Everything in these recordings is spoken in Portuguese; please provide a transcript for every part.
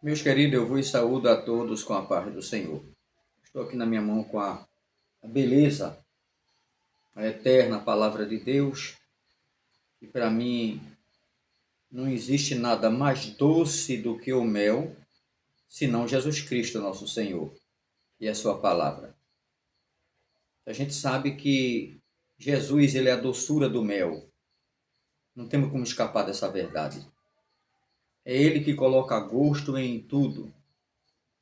Meus queridos, eu vos saúdo a todos com a paz do Senhor. Estou aqui na minha mão com a beleza, a eterna palavra de Deus, e para mim não existe nada mais doce do que o mel, senão Jesus Cristo, nosso Senhor, e a sua palavra. A gente sabe que Jesus, ele é a doçura do mel. Não temos como escapar dessa verdade. É ele que coloca gosto em tudo.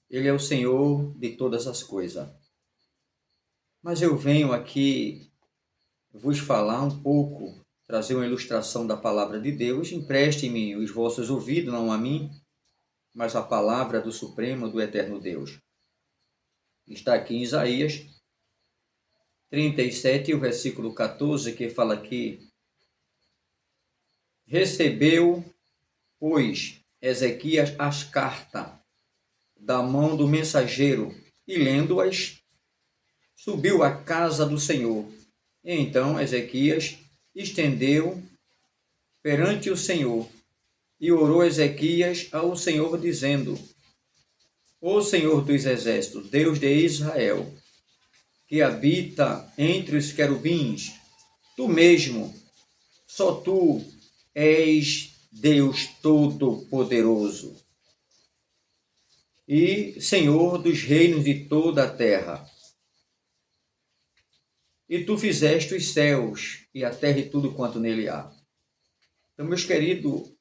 Ele é o Senhor de todas as coisas. Mas eu venho aqui vos falar um pouco, trazer uma ilustração da palavra de Deus. Empreste-me os vossos ouvidos, não a mim, mas a palavra do Supremo, do Eterno Deus. Está aqui em Isaías 37, o versículo 14, que fala aqui: recebeu, pois, Ezequias as cartas da mão do mensageiro, e lendo-as, subiu à casa do Senhor. E então Ezequias estendeu perante o Senhor, e orou Ezequias ao Senhor, dizendo: ó Senhor dos exércitos, Deus de Israel, que habita entre os querubins, tu mesmo, só tu és Deus Todo-Poderoso e Senhor dos reinos de toda a terra. E tu fizeste os céus e a terra e tudo quanto nele há. Então, meus queridos,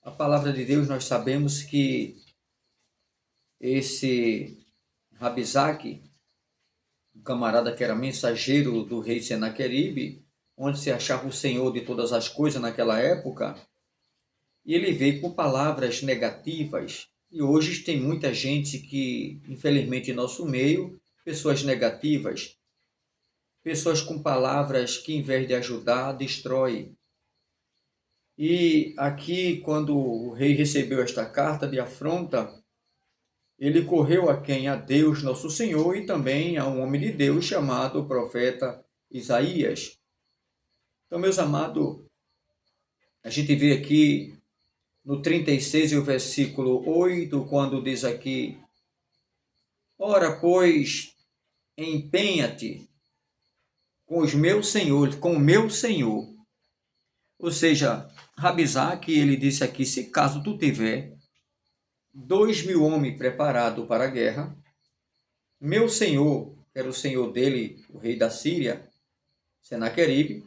a palavra de Deus, nós sabemos que esse Rabizaque, um camarada que era mensageiro do rei Senaqueribe, onde se achava o senhor de todas as coisas naquela época, e ele veio com palavras negativas. E hoje tem muita gente que, infelizmente, em nosso meio, pessoas negativas, pessoas com palavras que, em vez de ajudar, destrói. E aqui, quando o rei recebeu esta carta de afronta, ele correu a quem? A Deus, nosso Senhor, e também a um homem de Deus chamado profeta Isaías. Então, meus amados, a gente vê aqui no 36 e o versículo 8, quando diz aqui: ora, pois, empenha-te com os meus senhores, com o meu Senhor. Ou seja, Rabizaque, ele disse aqui: se caso tu tiver 2.000 homens preparados para a guerra, meu senhor, que era o senhor dele, o rei da Síria, Senaqueribe,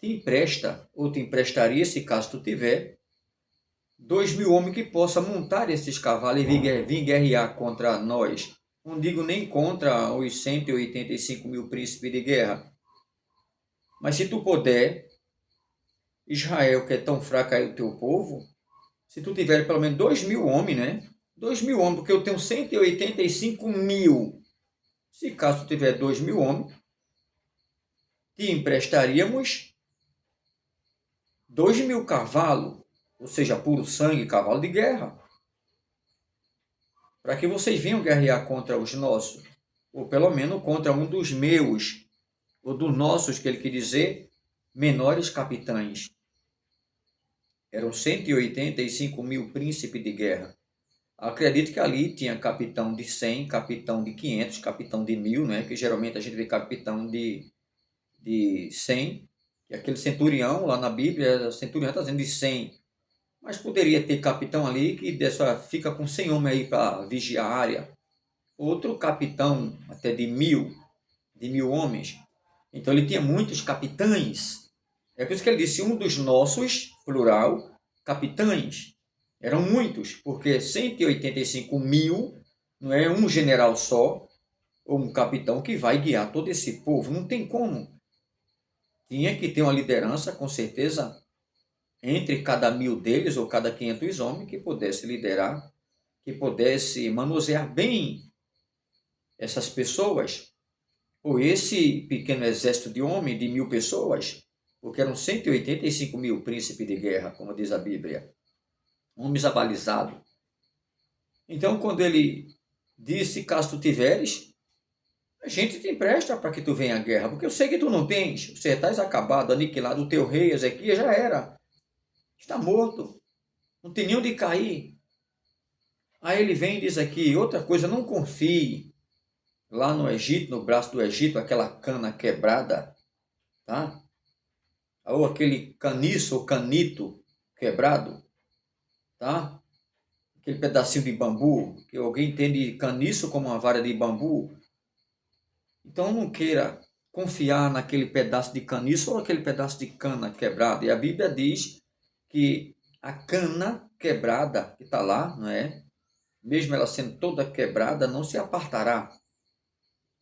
te empresta, ou te emprestaria, se caso tu tiver, 2.000 homens que possam montar esses cavalos e vir guerrear contra nós. Não digo nem contra os 185 mil príncipes de guerra. Mas se tu puder, Israel, que é tão fraco aí o teu povo, se tu tiver pelo menos 2.000 homens, né? 2.000 homens, porque eu tenho 185 mil. Se caso tu tiver 2.000 homens, te emprestaríamos 2.000 cavalos, ou seja, puro sangue, cavalo de guerra, para que vocês venham guerrear contra os nossos, ou pelo menos contra um dos meus, ou dos nossos, que ele quer dizer, menores capitães. Eram 185 mil príncipes de guerra. Acredito que ali tinha capitão de 100, capitão de 500, capitão de 1.000, né? Que geralmente a gente vê capitão de 100, que é aquele centurião lá na Bíblia, o centurião está dizendo de 100. Mas poderia ter capitão ali que dessa, fica com 100 homens aí para vigiar a área. Outro capitão até de 1.000 homens. Então ele tinha muitos capitães. É por isso que ele disse um dos nossos, plural, capitães. Eram muitos, porque 185 mil não é um general só, ou um capitão que vai guiar todo esse povo. Não tem como. Tinha que ter uma liderança, com certeza, entre cada 1.000 deles, ou cada 500 homens, que pudesse liderar, que pudesse manusear bem essas pessoas, ou esse pequeno exército de homens, de 1.000 pessoas, porque eram 185 mil príncipes de guerra, como diz a Bíblia, homens abalizados. Então, quando ele disse, caso tu tiveres, a gente te empresta para que tu venha à guerra, porque eu sei que tu não tens, você estás acabado, aniquilado, o teu rei Ezequias já era, está morto, não tem nem onde cair. Aí ele vem e diz aqui, outra coisa, não confie lá no Egito, no braço do Egito, aquela cana quebrada, tá? Ou aquele caniço ou canito quebrado, tá? Aquele pedacinho de bambu, que alguém entende caniço como uma vara de bambu. Então não queira confiar naquele pedaço de caniço ou aquele pedaço de cana quebrada. E a Bíblia diz que a cana quebrada que está lá, não é? Mesmo ela sendo toda quebrada, não se apartará.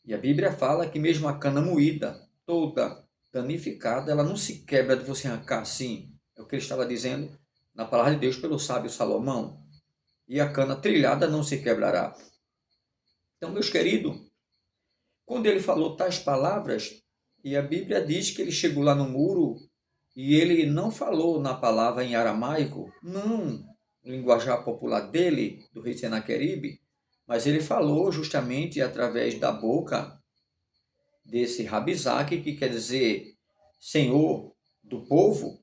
E a Bíblia fala que mesmo a cana moída, toda danificada, ela não se quebra de você arrancar assim. É o que ele estava dizendo na palavra de Deus pelo sábio Salomão. E a cana trilhada não se quebrará. Então, meus queridos, quando ele falou tais palavras, e a Bíblia diz que ele chegou lá no muro e ele não falou na palavra em aramaico, não, linguajar popular dele, do rei Senaqueribe, mas ele falou justamente através da boca desse Rabizaque, que quer dizer senhor do povo,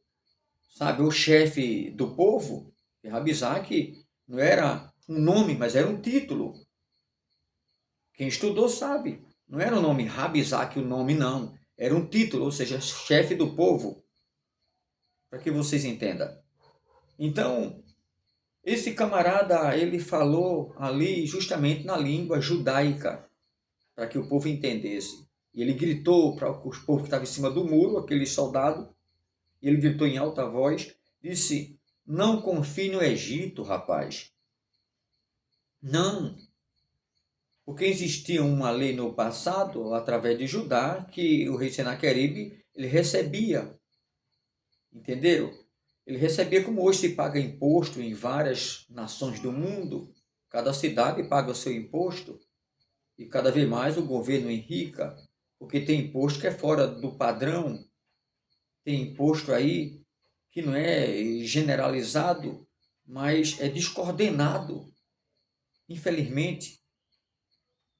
sabe, o chefe do povo. E Rabizaque não era um nome, mas era um título. Quem estudou sabe. Não era o nome Rabizaque, o nome não. Era um título, ou seja, chefe do povo. Para que vocês entendam. Então, esse camarada, ele falou ali justamente na língua judaica, para que o povo entendesse. E ele gritou para os povos que estavam em cima do muro, aquele soldado, e ele gritou em alta voz, disse, não confie no Egito, rapaz. Não, porque existia uma lei no passado, através de Judá, que o rei Senaqueribe, ele recebia, entenderam? Ele recebia como hoje se paga imposto em várias nações do mundo, cada cidade paga o seu imposto, e cada vez mais o governo enrica, porque tem imposto que é fora do padrão, tem imposto aí que não é generalizado, mas é descoordenado, infelizmente.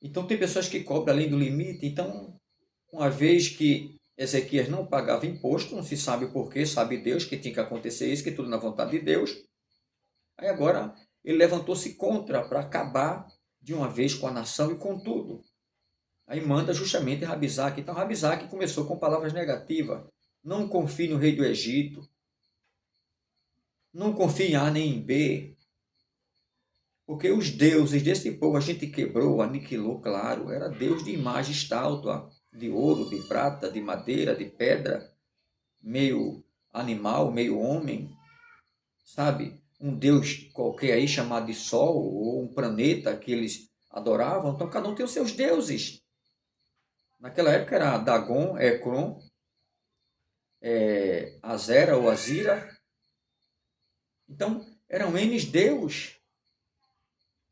Então tem pessoas que cobram além do limite. Então, uma vez que Ezequias não pagava imposto, não se sabe o porquê, sabe Deus que tinha que acontecer isso, que tudo na vontade de Deus. Aí agora ele levantou-se contra para acabar de uma vez com a nação e com tudo. Aí manda justamente Rabizaque. Então Rabizaque começou com palavras negativas. Não confie no rei do Egito. Não confie em A nem em B. Porque os deuses desse povo a gente quebrou, aniquilou, claro. Era deus de imagem estátua, de ouro, de prata, de madeira, de pedra, meio animal, meio homem, sabe? Um deus qualquer aí chamado de Sol, ou um planeta que eles adoravam. Então cada um tem os seus deuses. Naquela época era Dagon, Ekron, Azera ou Azira. Então eram N deus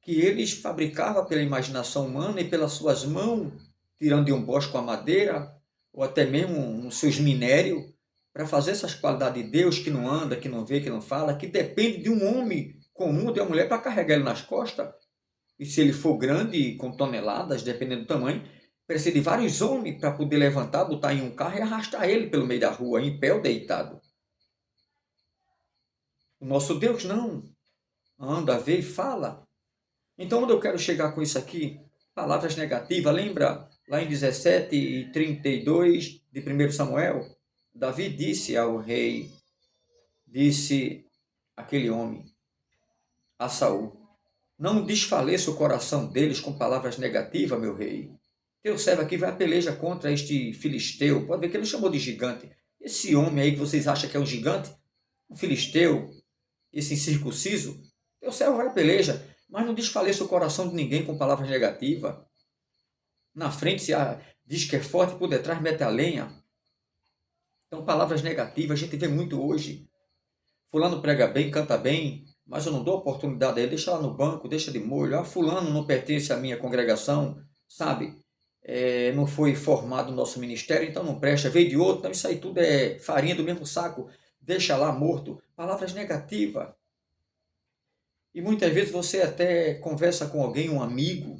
que eles fabricavam pela imaginação humana e pelas suas mãos, tirando de um bosque a madeira, ou até mesmo nos seus minérios, para fazer essas qualidades de Deus que não anda, que não vê, que não fala, que depende de um homem comum, de uma mulher, para carregar ele nas costas. E se ele for grande, com toneladas, dependendo do tamanho, precisa de vários homens para poder levantar, botar em um carro e arrastar ele pelo meio da rua, em pé ou deitado. O nosso Deus não anda, vê e fala. Então, onde eu quero chegar com isso aqui? Palavras negativas. Lembra lá em 17 e 32 de 1 Samuel? Davi disse ao rei, disse aquele homem, a Saul, não desfaleça o coração deles com palavras negativas, meu rei. Teu servo aqui vai a peleja contra este filisteu. Pode ver que ele chamou de gigante. Esse homem aí que vocês acham que é um gigante, um filisteu, esse incircunciso, teu servo vai a peleja. Mas não desfaleça o coração de ninguém com palavras negativas. Na frente se diz que é forte, por detrás mete a lenha. Então, palavras negativas a gente vê muito hoje. Fulano prega bem, canta bem, mas eu não dou oportunidade a ele. Deixa lá no banco, deixa de molho. Ah, fulano não pertence à minha congregação, sabe? Não foi formado no nosso ministério, então não presta. Veio de outro, então isso aí tudo é farinha do mesmo saco. Deixa lá morto. Palavras negativas. E muitas vezes você até conversa com alguém, um amigo,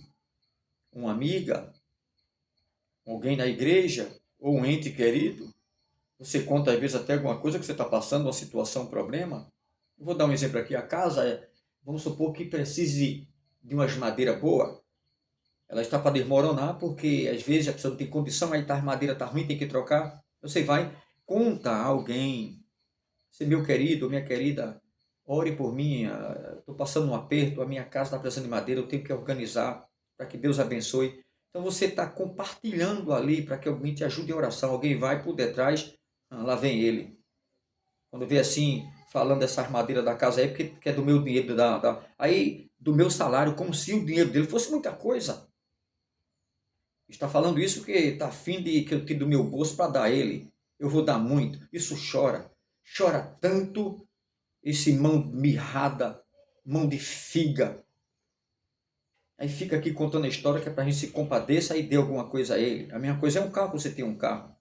uma amiga, alguém na igreja, ou um ente querido. Você conta às vezes até alguma coisa que você está passando, uma situação, um problema. Eu vou dar um exemplo aqui. A casa, vamos supor que precise de umas madeiras boas, ela está para desmoronar, porque às vezes a pessoa não tem condição, aí a madeira está ruim, tem que trocar. Você vai, conta a alguém, se meu querido, minha querida, ore por mim, estou passando um aperto, a minha casa está precisando de madeira, eu tenho que organizar para que Deus abençoe. Então você está compartilhando ali para que alguém te ajude em oração. Alguém vai por detrás, lá vem ele. Quando vê assim, falando dessa armadilha da casa aí, porque é do meu dinheiro, aí do meu salário, como se o dinheiro dele fosse muita coisa. Está falando isso porque está afim de que eu tire do meu bolso para dar a ele. Eu vou dar muito. Isso chora. Chora tanto esse mão mirrada, mão de figa. Aí fica aqui contando a história que é para a gente se compadeça e dê alguma coisa a ele. A mesma coisa é um carro, você tem um carro.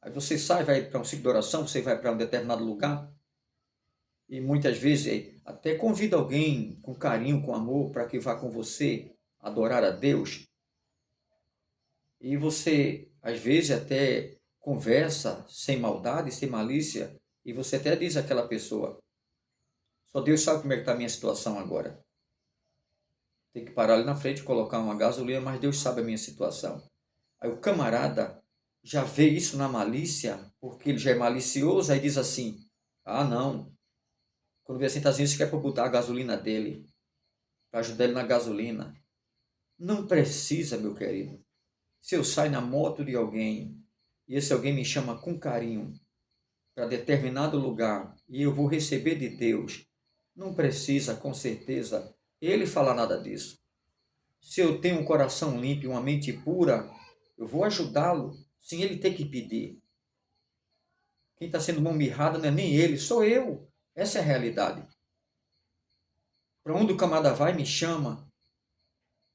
Aí você sai, vai para um ciclo de oração, você vai para um determinado lugar. E muitas vezes até convida alguém com carinho, com amor, para que vá com você adorar a Deus. E você, às vezes, até conversa sem maldade, sem malícia, e você até diz àquela pessoa: só Deus sabe como é que está a minha situação agora. Tem que parar ali na frente, colocar uma gasolina, mas Deus sabe a minha situação. Aí o camarada já vê isso na malícia, porque ele já é malicioso, aí diz assim: ah, não. Quando vê assim, está dizendo isso que é para botar a gasolina dele, para ajudar ele na gasolina. Não precisa, meu querido. Se eu saio na moto de alguém e esse alguém me chama com carinho para determinado lugar e eu vou receber de Deus, não precisa, com certeza, ele falar nada disso. Se eu tenho um coração limpo e uma mente pura, eu vou ajudá-lo sem ele ter que pedir. Quem está sendo mão mirrada não é nem ele, sou eu. Essa é a realidade. Para onde o camarada vai, me chama.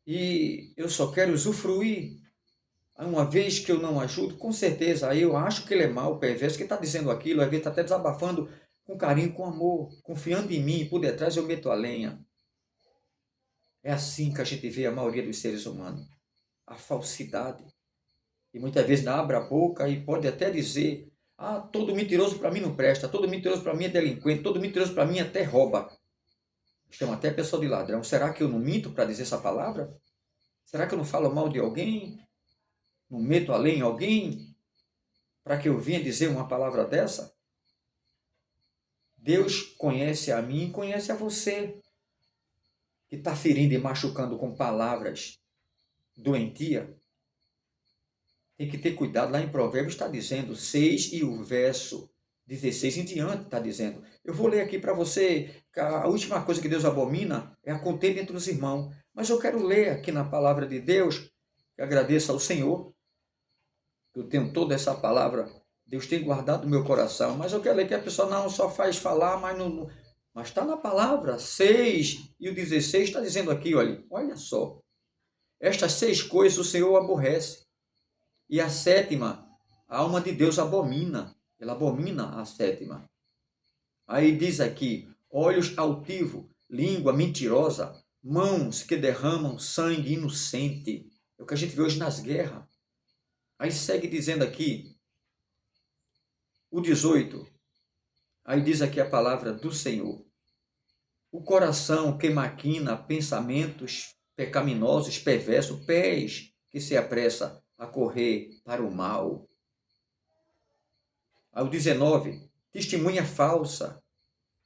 E eu só quero usufruir. Uma vez que eu não ajudo, com certeza, aí eu acho que ele é mau, perverso, que está dizendo aquilo, às vezes está até desabafando com carinho, com amor, confiando em mim, por detrás eu meto a lenha. É assim que a gente vê a maioria dos seres humanos. A falsidade. E muitas vezes abre a boca e pode até dizer: ah, todo mentiroso para mim não presta, todo mentiroso para mim é delinquente, todo mentiroso para mim até rouba. Chama até a pessoa de ladrão. Será que eu não minto para dizer essa palavra? Será que eu não falo mal de alguém? Não meto a lenha em alguém para que eu venha dizer uma palavra dessa? Deus conhece a mim e conhece a você, que está ferindo e machucando com palavras doentias. Tem que ter cuidado. Lá em Provérbios está dizendo 6 e o verso 16 em diante está dizendo. Eu vou ler aqui para você, que a última coisa que Deus abomina é a contenda entre os irmãos. Mas eu quero ler aqui na palavra de Deus, que agradeço ao Senhor, que eu tenho toda essa palavra, Deus tem guardado no meu coração. Mas eu quero ler que a pessoa não só faz falar, mas está na palavra. 6 e o 16 está dizendo aqui, olha só. Estas 6 coisas o Senhor aborrece. E a sétima, a alma de Deus abomina. Ela abomina a sétima. Aí diz aqui: olhos altivos, língua mentirosa, mãos que derramam sangue inocente. É o que a gente vê hoje nas guerras. Aí segue dizendo aqui, o 18. Aí diz aqui a palavra do Senhor: o coração que maquina pensamentos pecaminosos, perversos, pés que se apressa a correr para o mal. Ao 19, testemunha falsa,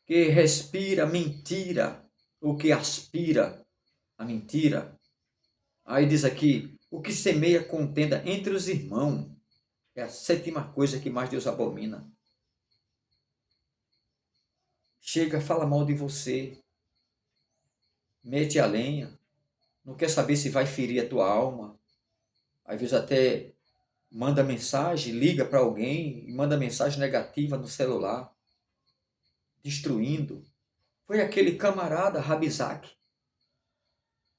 que respira mentira, ou que aspira a mentira. Aí diz aqui, o que semeia contenda entre os irmãos. É a sétima coisa que mais Deus abomina. Chega, fala mal de você, mete a lenha, não quer saber se vai ferir a tua alma. Às vezes até manda mensagem, liga para alguém e manda mensagem negativa no celular, destruindo. Foi aquele camarada Rabizaque.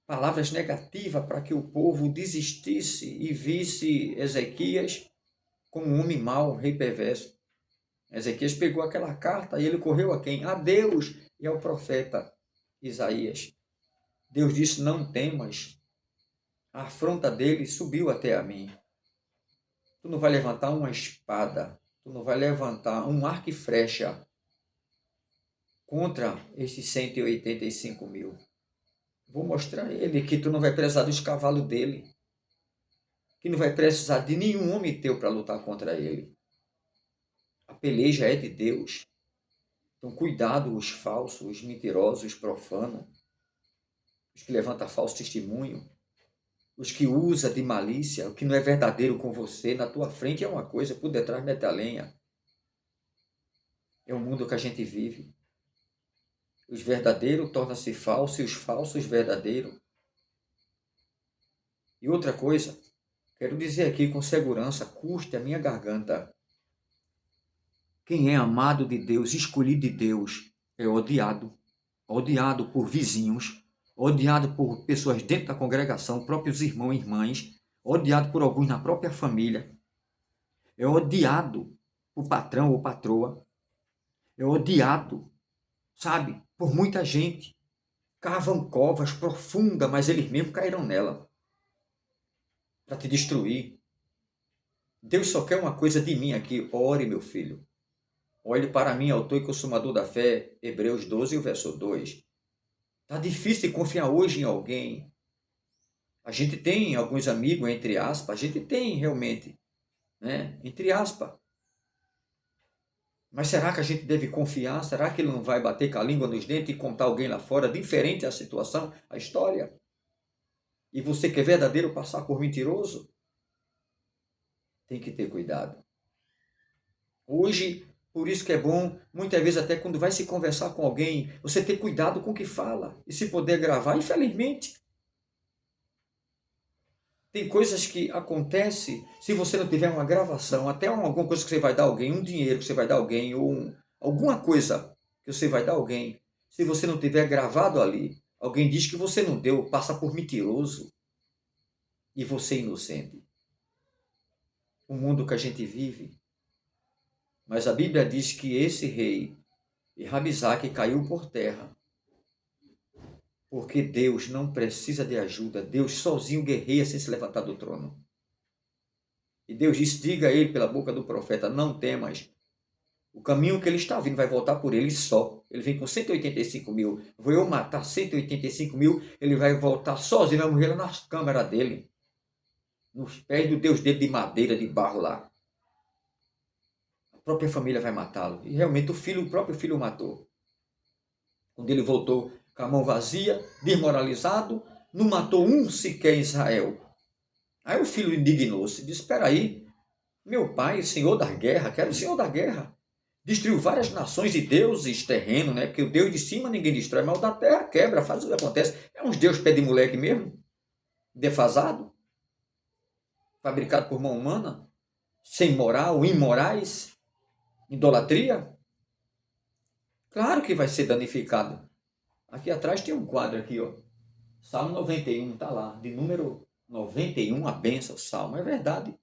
Palavras negativas para que o povo desistisse e visse Ezequias como um homem mau, um rei perverso. Ezequias pegou aquela carta e ele correu a quem? A Deus e ao profeta Isaías. Deus disse: não temas. A afronta dele subiu até a mim. Tu não vai levantar uma espada, tu não vai levantar um arco e flecha contra estes 185 mil. Vou mostrar a ele que tu não vai precisar dos cavalos dele, que não vai precisar de nenhum homem teu para lutar contra ele. A peleja é de Deus. Então, cuidado os falsos, os mentirosos, os profanos, os que levantam falso testemunho, os que usam de malícia, o que não é verdadeiro com você, na tua frente é uma coisa, por detrás mete a lenha. É o mundo que a gente vive. Os verdadeiros tornam-se falsos e os falsos verdadeiros. E outra coisa, quero dizer aqui com segurança, custe a minha garganta. Quem é amado de Deus, escolhido de Deus, é odiado. Odiado por vizinhos, odiado por pessoas dentro da congregação, próprios irmãos e irmãs, odiado por alguns na própria família. É odiado por patrão ou patroa. É odiado, sabe, por muita gente. Cavam covas profundas, mas eles mesmos caíram nela para te destruir. Deus só quer uma coisa de mim aqui. Ore, meu filho. Olhe para mim, autor e consumador da fé. Hebreus 12, o verso 2. Está difícil de confiar hoje em alguém. A gente tem alguns amigos, entre aspas, a gente tem realmente, né? Entre aspas. Mas será que a gente deve confiar? Será que ele não vai bater com a língua nos dentes e contar alguém lá fora, diferente a situação, a história? E você que é verdadeiro passar por mentiroso? Tem que ter cuidado. Hoje, por isso que é bom, muitas vezes até quando vai se conversar com alguém, você ter cuidado com o que fala. E se puder gravar, infelizmente, tem coisas que acontecem se você não tiver uma gravação, até alguma coisa que você vai dar a alguém, um dinheiro que você vai dar a alguém, ou alguma coisa que você vai dar a alguém, se você não tiver gravado ali, alguém diz que você não deu, passa por mentiroso e você é inocente. O mundo que a gente vive. Mas a Bíblia diz que esse rei, Rabisaque, caiu por terra. Porque Deus não precisa de ajuda. Deus sozinho guerreia sem se levantar do trono. E Deus disse, diga a ele pela boca do profeta, não temas. O caminho que ele está vindo vai voltar por ele só. Ele vem com 185 mil. Vou eu matar 185 mil. Ele vai voltar sozinho, vai morrer lá nas câmaras dele. Nos pés do Deus dele de madeira, de barro lá. A própria família vai matá-lo. E realmente o próprio filho o matou. Quando ele voltou com a mão vazia, desmoralizado, não matou um sequer em Israel. Aí o filho indignou-se, disse, espera aí, meu pai, senhor da guerra, que era o senhor da guerra, destruiu várias nações de deuses terrenos, né? Porque o Deus de cima ninguém destrói, mas o da terra quebra, faz o que acontece. É uns Deus pé de moleque mesmo, defasado, fabricado por mão humana, sem moral, imorais, idolatria. Claro que vai ser danificado. Aqui atrás tem um quadro aqui, ó. Salmo 91, está lá, de número 91, a benção, o salmo, é verdade.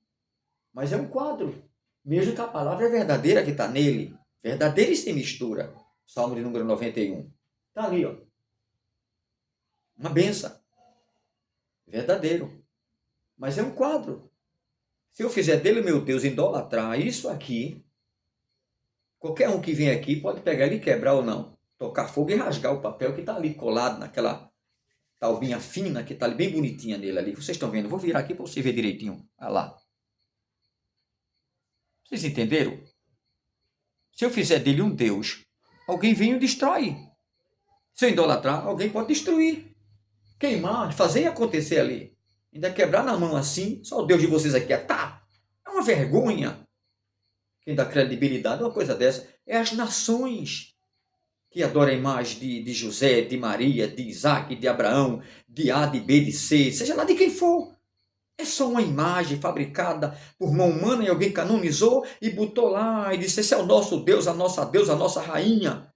Mas é um quadro, mesmo que a palavra é verdadeira que está nele, verdadeira e sem mistura. Salmo de número 91. Está ali, ó. Uma benção. Verdadeiro. Mas é um quadro. Se eu fizer dele, meu Deus, idolatrar isso aqui, qualquer um que vem aqui pode pegar ele e quebrar ou não. Tocar fogo e rasgar o papel que está ali colado naquela taubinha fina que está ali, bem bonitinha nele ali. Vocês estão vendo? Vou virar aqui para você ver direitinho. Olha lá. Vocês entenderam? Se eu fizer dele um Deus, alguém vem e o destrói. Se eu idolatrar, alguém pode destruir. Queimar, fazer acontecer ali. Ainda quebrar na mão assim, só o Deus de vocês aqui, tá? É uma vergonha. Quem dá credibilidade a uma coisa dessa é as nações que adoram a imagem de José, de Maria, de Isaac, de Abraão, de A, de B, de C, seja lá de quem for. É só uma imagem fabricada por mão humana e alguém canonizou e botou lá e disse, esse é o nosso Deus, a nossa rainha.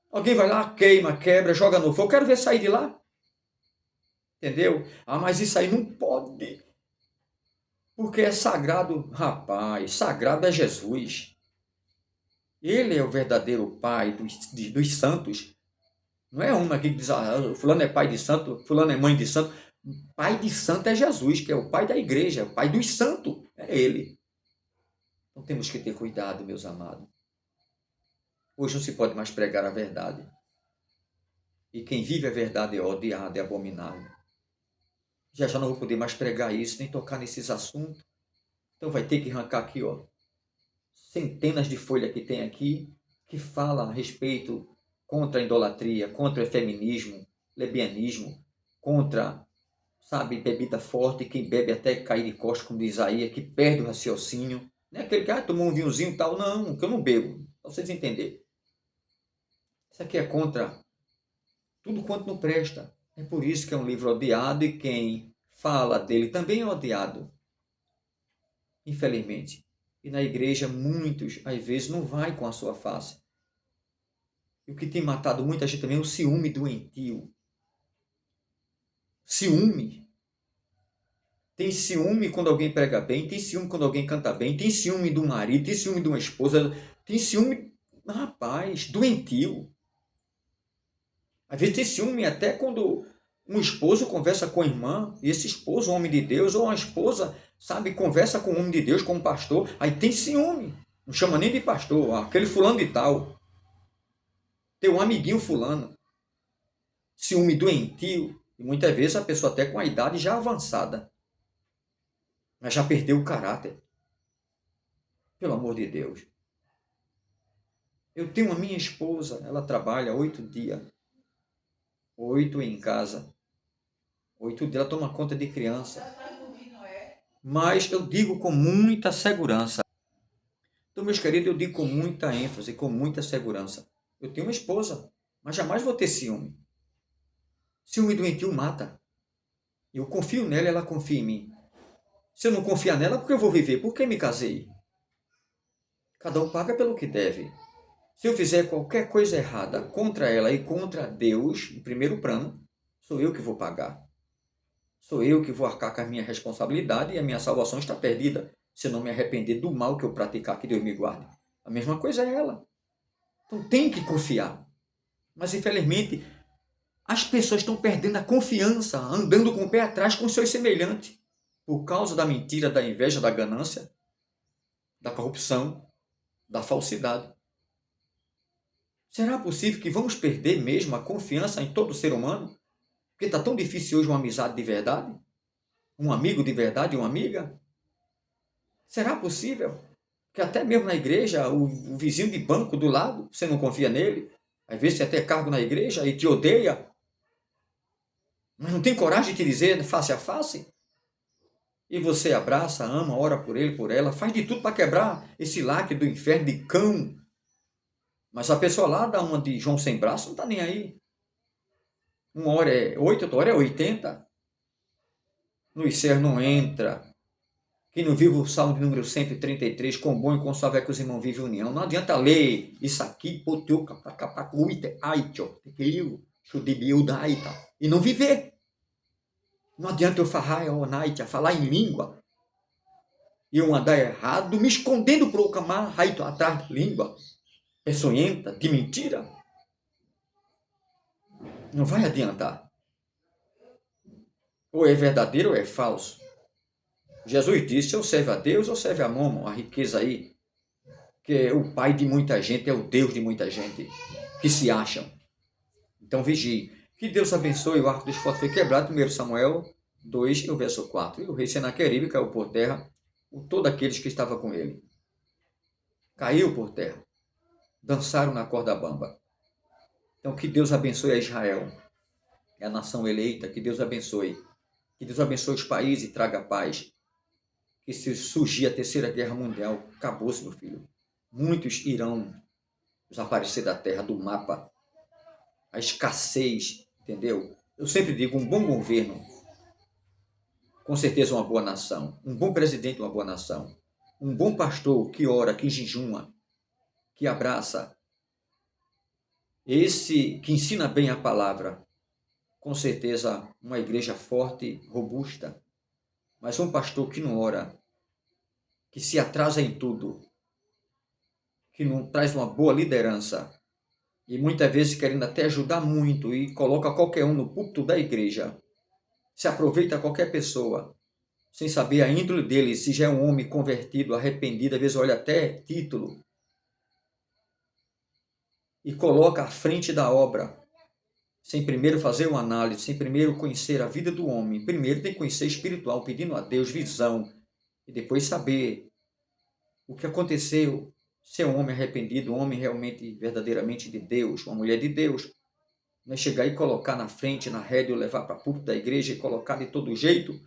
Alguém vai lá, queima, quebra, joga no fogo. Eu quero ver sair de lá. Entendeu? Ah, mas isso aí não pode. Porque é sagrado. Rapaz, sagrado é Jesus. Ele é o verdadeiro pai dos santos. Não é um aqui que diz, fulano é pai de santo, fulano é mãe de santo. Pai de santo é Jesus, que é o pai da igreja, o pai dos santos. É ele. Então temos que ter cuidado, meus amados. Hoje não se pode mais pregar a verdade. E quem vive a verdade é odiado, é abominável. Já não vou poder mais pregar isso, nem tocar nesses assuntos. Então vai ter que arrancar aqui, ó, centenas de folhas que tem aqui, que fala a respeito contra a idolatria, contra o feminismo, lesbianismo, contra, sabe, bebida forte, quem bebe até cair de costas, como diz Isaías, que perde o raciocínio. Não é aquele que tomou um vinhozinho e tal, não, que eu não bebo, para vocês entenderem. Isso aqui é contra tudo quanto não presta. É por isso que é um livro odiado e quem fala dele também é odiado, infelizmente. E na igreja, muitos, às vezes, não vai com a sua face. E o que tem matado muita gente também é o ciúme doentio. Ciúme. Tem ciúme quando alguém prega bem, tem ciúme quando alguém canta bem, tem ciúme do marido, tem ciúme de uma esposa, tem ciúme, rapaz, doentio. Às vezes tem ciúme até quando um esposo conversa com a irmã, e esse esposo, um homem de Deus, ou uma esposa, sabe, conversa com um homem de Deus, com um pastor, aí tem ciúme. Não chama nem de pastor, aquele fulano de tal. Teu amiguinho fulano. Ciúme doentio. E muitas vezes a pessoa até com a idade já avançada, mas já perdeu o caráter. Pelo amor de Deus. Eu tenho a minha esposa, ela trabalha 8 dias. 8 em casa. 8 dias ela toma conta de criança. Mas eu digo com muita segurança. Então, meus queridos, eu digo com muita ênfase, com muita segurança. Eu tenho uma esposa, mas jamais vou ter ciúme. Ciúme doentio mata. Eu confio nela, ela confia em mim. Se eu não confiar nela, por que eu vou viver? Por que me casei? Cada um paga pelo que deve. Se eu fizer qualquer coisa errada contra ela e contra Deus, em primeiro plano, sou eu que vou pagar. Sou eu que vou arcar com a minha responsabilidade e a minha salvação está perdida se eu não me arrepender do mal que eu praticar, que Deus me guarde. A mesma coisa é ela. Então tem que confiar. Mas infelizmente as pessoas estão perdendo a confiança, andando com o pé atrás com seus semelhantes, por causa da mentira, da inveja, da ganância, da corrupção, da falsidade. Será possível que vamos perder mesmo a confiança em todo ser humano? Porque está tão difícil hoje uma amizade de verdade? Um amigo de verdade, uma amiga? Será possível que até mesmo na igreja, o vizinho de banco do lado, você não confia nele? Às vezes você até cargo na igreja e te odeia, mas não tem coragem de te dizer face a face? E você abraça, ama, ora por ele, por ela, faz de tudo para quebrar esse lacre do inferno de cão. Mas a pessoa lá dá uma de João sem braço, não está nem aí. Uma hora é 8, outra hora é 80. No céu não entra. Quem não vive o Salmo de número 133, com bom e com suave é que os irmãos vivem união. Não adianta ler isso aqui, e não viver. Não adianta eu falar em língua e eu andar errado, me escondendo para o camar, atrás da língua, peçonhenta, de mentira. Não vai adiantar. Ou é verdadeiro ou é falso. Jesus disse, ou serve a Deus ou serve a Momo, a riqueza aí, que é o pai de muita gente, é o Deus de muita gente, que se acham. Então vigie. Que Deus abençoe. O arco dos fortes foi quebrado, 1 Samuel 2, o verso 4. E o rei Senaqueribe caiu por terra, todos aqueles que estavam com ele. Caiu por terra. Dançaram na corda bamba. Então que Deus abençoe a Israel, é a nação eleita, que Deus abençoe. Que Deus abençoe os países e traga paz. Que se surgir a terceira guerra mundial, acabou-se, meu filho. Muitos irão desaparecer da terra, do mapa. A escassez, entendeu? Eu sempre digo, um bom governo, com certeza uma boa nação. Um bom presidente, uma boa nação. Um bom pastor que ora, que jejuma, que abraça. Esse que ensina bem a palavra. Com certeza uma igreja forte, robusta. Mas um pastor que não ora, que se atrasa em tudo, que não traz uma boa liderança, e muitas vezes querendo até ajudar muito e coloca qualquer um no púlpito da igreja, se aproveita qualquer pessoa, sem saber a índole dele, se já é um homem convertido, arrependido, às vezes olha até título, e coloca à frente da obra, sem primeiro fazer uma análise, sem primeiro conhecer a vida do homem. Primeiro tem que conhecer espiritual, pedindo a Deus visão, e depois saber o que aconteceu, ser um homem arrependido, um homem realmente, verdadeiramente de Deus, uma mulher de Deus. Não é chegar e colocar na frente, na rédea, ou levar para a púlpito da igreja e colocar de todo jeito.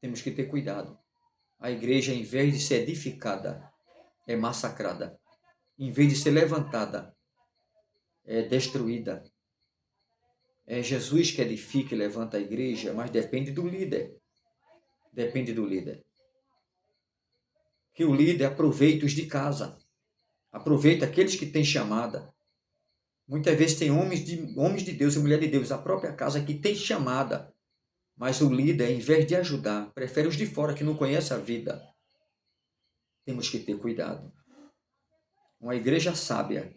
Temos que ter cuidado. A igreja, em vez de ser edificada, é massacrada. Em vez de ser levantada, é destruída. É Jesus que edifica e levanta a igreja, mas depende do líder. Depende do líder. Que o líder aproveite os de casa. Aproveita aqueles que têm chamada. Muitas vezes tem homens de Deus e mulher de Deus, a própria casa que tem chamada. Mas o líder, em vez de ajudar, prefere os de fora que não conhecem a vida. Temos que ter cuidado. Uma igreja sábia,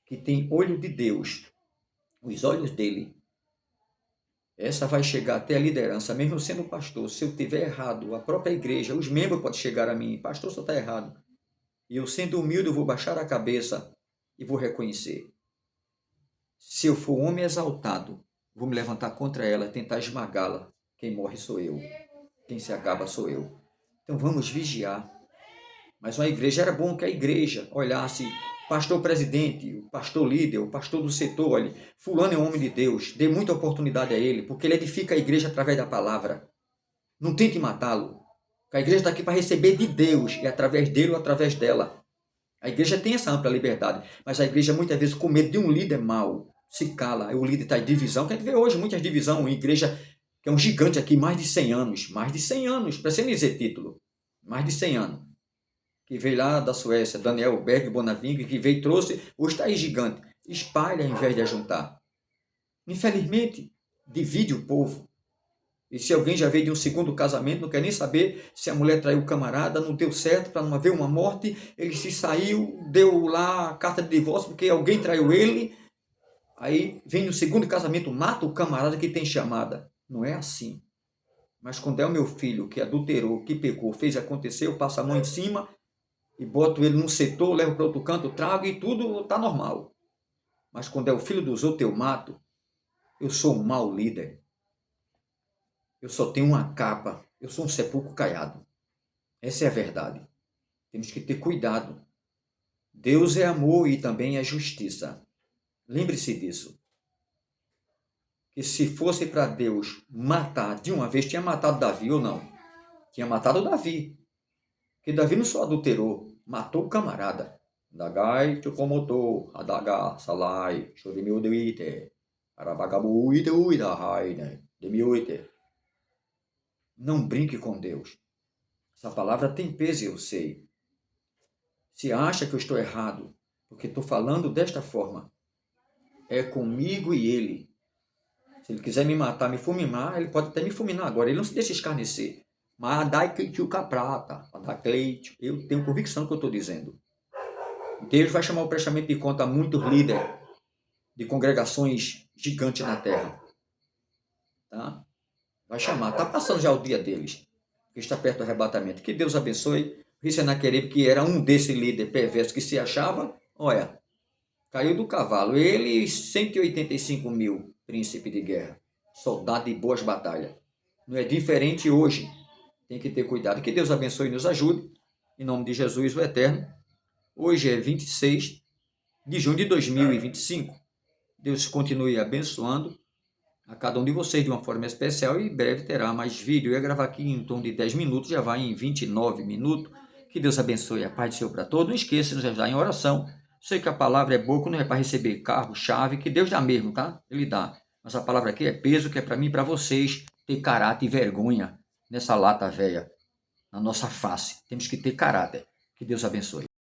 que tem olho de Deus, os olhos dele, essa vai chegar até a liderança, mesmo sendo pastor. Se eu tiver errado, a própria igreja, os membros podem chegar a mim, pastor, você está errado. E eu, sendo humilde, eu vou baixar a cabeça e vou reconhecer. Se eu for homem exaltado, vou me levantar contra ela, tentar esmagá-la. Quem morre sou eu. Quem se acaba sou eu. Então vamos vigiar. Mas uma igreja, era bom que a igreja olhasse, pastor presidente, o pastor líder, o pastor do setor, olha, fulano é um homem de Deus, dê muita oportunidade a ele, porque ele edifica a igreja através da palavra. Não tente matá-lo. A igreja está aqui para receber de Deus, e através dele ou através dela. A igreja tem essa ampla liberdade, mas a igreja muitas vezes com medo de um líder mau, se cala, o líder está em divisão, que a gente vê hoje muitas divisões, em igreja que é um gigante aqui, mais de 100 anos, para ser dizer título, mais de 100 anos, que veio lá da Suécia, Daniel Berg Bonaving, que veio e trouxe, hoje está aí gigante, espalha em vez de ajuntar. Infelizmente, divide o povo. E se alguém já veio de um segundo casamento, não quer nem saber se a mulher traiu o camarada, não deu certo, para não haver uma morte, ele se saiu, deu lá a carta de divórcio porque alguém traiu ele, aí vem no segundo casamento, mata o camarada que tem chamada. Não é assim. Mas quando é o meu filho que adulterou, que pecou, fez acontecer, eu passo a mão em cima e boto ele num setor, levo para outro canto, trago e tudo está normal. Mas quando é o filho dos outros, eu mato. Eu sou um mau líder. Eu só tenho uma capa. Eu sou um sepulcro caiado. Essa é a verdade. Temos que ter cuidado. Deus é amor e também é justiça. Lembre-se disso. Que se fosse para Deus matar de uma vez, tinha matado Davi ou não? Tinha matado Davi. Porque Davi não só adulterou, matou o camarada. Dagai chukomoto, adaga salai, chorimiuduite, arabagabuite uidahai, né? Demiuite. Não brinque com Deus. Essa palavra tem peso, eu sei. Se acha que eu estou errado, porque estou falando desta forma, é comigo e ele. Se ele quiser me matar, me fulminar, ele pode até me fulminar agora. Ele não se deixa escarnecer. Mas dai cleitiuca prata, dá cleitio. Eu tenho convicção do que eu estou dizendo. Deus vai chamar o prestamento de conta a muitos líderes de congregações gigantes na terra. Tá? Vai chamar. Está passando já o dia deles. Que está perto do arrebatamento. Que Deus abençoe. O Senaqueribe, que era um desses líderes perversos que se achava, olha, caiu do cavalo. Ele e 185 mil príncipes de guerra. Soldado de boas batalhas. Não é diferente hoje. Tem que ter cuidado. Que Deus abençoe e nos ajude. Em nome de Jesus, o Eterno. Hoje é 26 de junho de 2025. Deus continue abençoando a cada um de vocês de uma forma especial e em breve terá mais vídeo. Eu ia gravar aqui em torno de 10 minutos, já vai em 29 minutos. Que Deus abençoe, a paz do Senhor para todos. Não esqueça de nos ajudar em oração. Sei que a palavra é boa, não é para receber carro, chave, que Deus dá mesmo, tá? Ele dá. Mas a palavra aqui é peso, que é para mim e para vocês ter caráter e vergonha nessa lata velha, na nossa face. Temos que ter caráter. Que Deus abençoe.